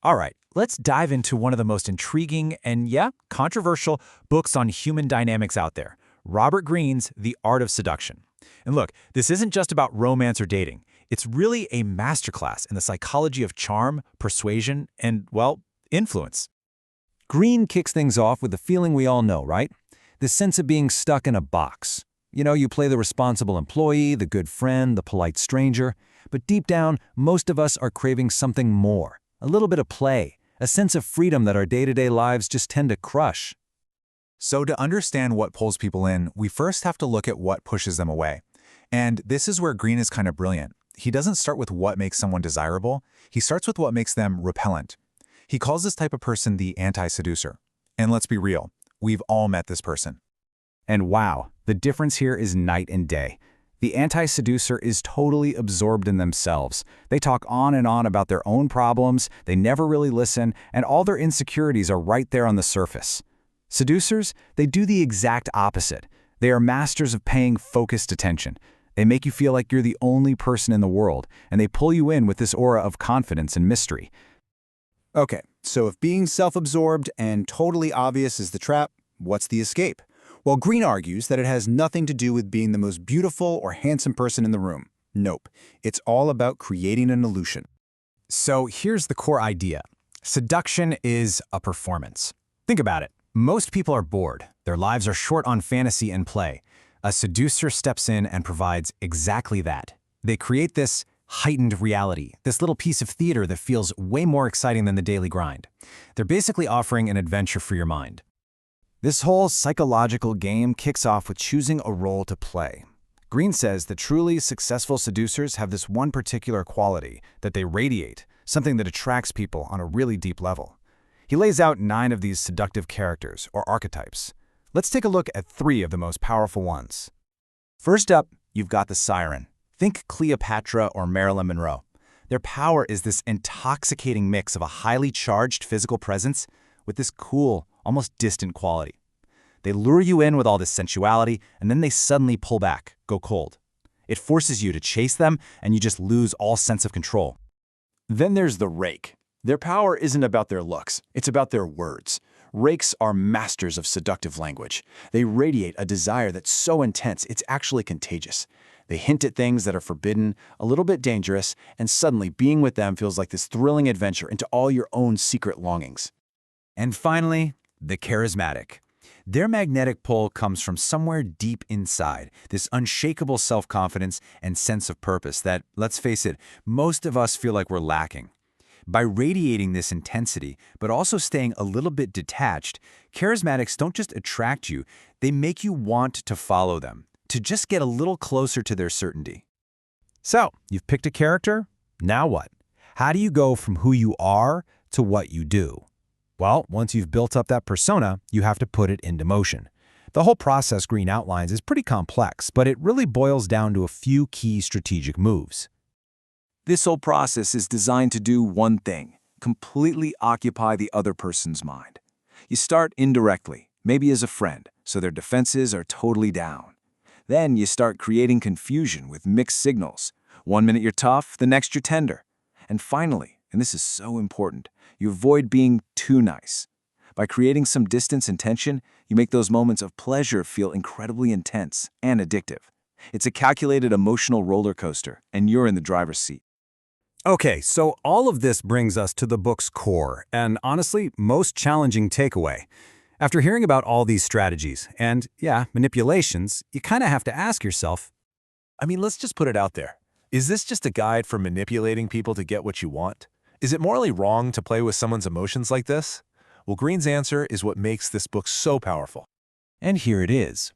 All right, let's dive into one of the most intriguing and, yeah, controversial books on human dynamics out there, Robert Greene's The Art of Seduction. And look, this isn't just about romance or dating. It's really a masterclass in the psychology of charm, persuasion, and, well, influence. Greene kicks things off with the feeling we all know, right? This sense of being stuck in a box. You know, you play the responsible employee, the good friend, the polite stranger, but deep down, most of us are craving something more. A little bit of play, a sense of freedom that our day-to-day lives just tend to crush. So to understand what pulls people in, we first have to look at what pushes them away. And this is where Greene is kind of brilliant. He doesn't start with what makes someone desirable, he starts with what makes them repellent. He calls this type of person the anti-seducer. And let's be real, we've all met this person. And wow, the difference here is night and day. The anti-seducer is totally absorbed in themselves. They talk on and on about their own problems, they never really listen, and all their insecurities are right there on the surface. Seducers, they do the exact opposite. They are masters of paying focused attention. They make you feel like you're the only person in the world, and they pull you in with this aura of confidence and mystery. Okay, so if being self-absorbed and totally obvious is the trap, what's the escape? Well, Greene argues that it has nothing to do with being the most beautiful or handsome person in the room. Nope. It's all about creating an illusion. So here's the core idea. Seduction is a performance. Think about it. Most people are bored. Their lives are short on fantasy and play. A seducer steps in and provides exactly that. They create this heightened reality, this little piece of theater that feels way more exciting than the daily grind. They're basically offering an adventure for your mind. This whole psychological game kicks off with choosing a role to play. Greene says that truly successful seducers have this one particular quality that they radiate, something that attracts people on a really deep level. He lays out 9 of these seductive characters, or archetypes. Let's take a look at 3 of the most powerful ones. First up, you've got the siren. Think Cleopatra or Marilyn Monroe. Their power is this intoxicating mix of a highly charged physical presence with this cool, almost distant quality. They lure you in with all this sensuality, and then they suddenly pull back, go cold. It forces you to chase them, and you just lose all sense of control. Then there's the rake. Their power isn't about their looks, it's about their words. Rakes are masters of seductive language. They radiate a desire that's so intense it's actually contagious. They hint at things that are forbidden, a little bit dangerous, and suddenly being with them feels like this thrilling adventure into all your own secret longings. And finally, the charismatic. Their magnetic pull comes from somewhere deep inside, this unshakable self-confidence and sense of purpose that, let's face it, most of us feel like we're lacking. By radiating this intensity, but also staying a little bit detached, charismatics don't just attract you, they make you want to follow them, to just get a little closer to their certainty. So, you've picked a character? Now what? How do you go from who you are to what you do? Well, once you've built up that persona, you have to put it into motion. The whole process Greene outlines is pretty complex, but it really boils down to a few key strategic moves. This whole process is designed to do one thing: completely occupy the other person's mind. You start indirectly, maybe as a friend, so their defenses are totally down. Then you start creating confusion with mixed signals. One minute you're tough, the next you're tender. And finally, and this is so important, you avoid being too nice. By creating some distance and tension, you make those moments of pleasure feel incredibly intense and addictive. It's a calculated emotional roller coaster, and you're in the driver's seat. Okay, so all of this brings us to the book's core, and honestly, most challenging takeaway. After hearing about all these strategies and, yeah, manipulations, you kind of have to ask yourself, Let's just put it out there. Is this just a guide for manipulating people to get what you want? Is it morally wrong to play with someone's emotions like this? Well, Greene's answer is what makes this book so powerful. and here it is.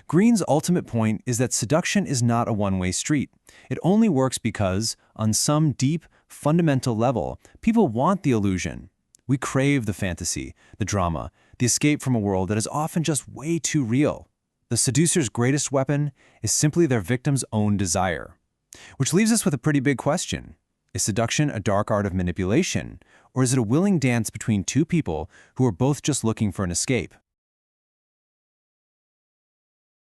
Greene's ultimate point is that seduction is not a one-way street. It only works because, on some deep, fundamental level, people want the illusion. We crave the fantasy, the drama, the escape from a world that is often just way too real. The seducer's greatest weapon is simply their victim's own desire. Which leaves us with a pretty big question. Is seduction a dark art of manipulation, or is it a willing dance between two people who are both just looking for an escape?